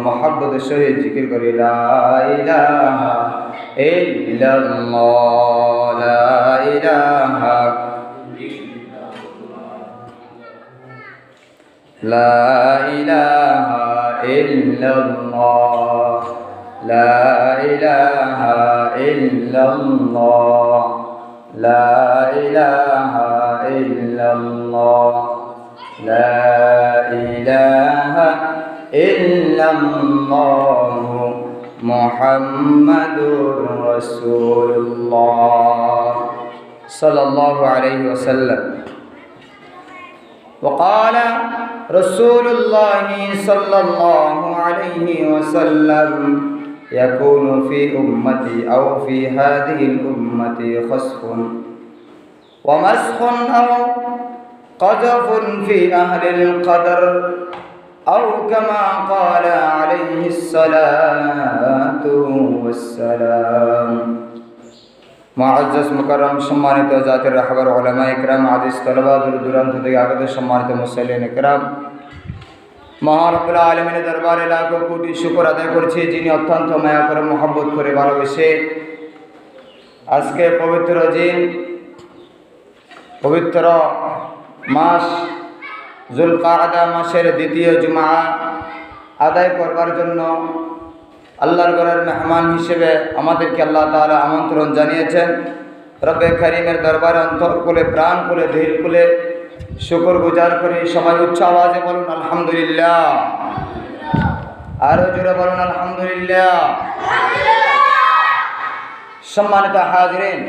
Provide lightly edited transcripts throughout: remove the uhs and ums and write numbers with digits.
मोहब्बत शहीद जिक्र करी ला इलाहा इल्लल्लाह ला इलाहा ला इलाहा इल्लल्लाह ला इलाहा इल्लल्लाह ला इलाहा इल्लल्लाह ला इलाहा इल्लल्लाह मुहम्मदुर रसूलुल्लाह सल्लल्लाहु अलैहि वसल्लम। वक़ाल रसूलुल्लाह सल्लल्लाहु अलैहि वसल्लम यकूनु फी उम्मती औ फी हादिहिल उम्मती खस्फुन व मस्खुन औ क़ज़फ़ुन फी अहलिल क़दर औ कमा क़ाल अलैहिस्सलातु वस्सलाम। मुअज़्ज़ज़ मुकर्रम सम्मानित जातिर रहबर उलमा इकराम आदिस तलबा दूर दूराন্ত থেকে আগত সম্মানিত মুসল্লিন ইকরাম, মহান রব্বুল আলামিনের দরবারে লাখো কোটি শুকর আদায় করছি, যিনি অত্যন্ত মায়া করে মহব্বত করে ভালোবেসে আজকে পবিত্র দিন, পবিত্র মাস যুলকাদা মাসের দ্বিতীয় জুমা আদায় করবার জন্য আল্লাহর ঘরের মেহমান হিসেবে আমাদেরকে আল্লাহ তাআলা আমন্ত্রণ জানিয়েছেন। রব্বে কারীমের দরবারে অন্তর খুলে, প্রাণ খুলে, ধীর খুলে শুকর গুজার করি। সবাই উচ্চ আওয়াজে বলুন আলহামদুলিল্লাহ, আরো জোরে বলুন আলহামদুলিল্লাহ। সম্মানিত হাজিরিন,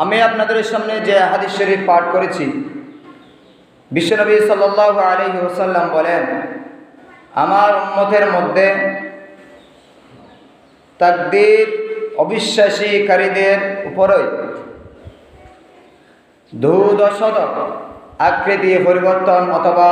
আমি আপনাদের সামনে যে হাদিস শরীফ পাঠ করেছি, বিশ্বনবী সাল্লাল্লাহু আলাইহি ওয়াসাল্লাম বলেন, আমার উম্মতের মধ্যে তাকদীর অবিশ্বাসীকারীদের উপরই দুদশত আকৃতি পরিবর্তন অথবা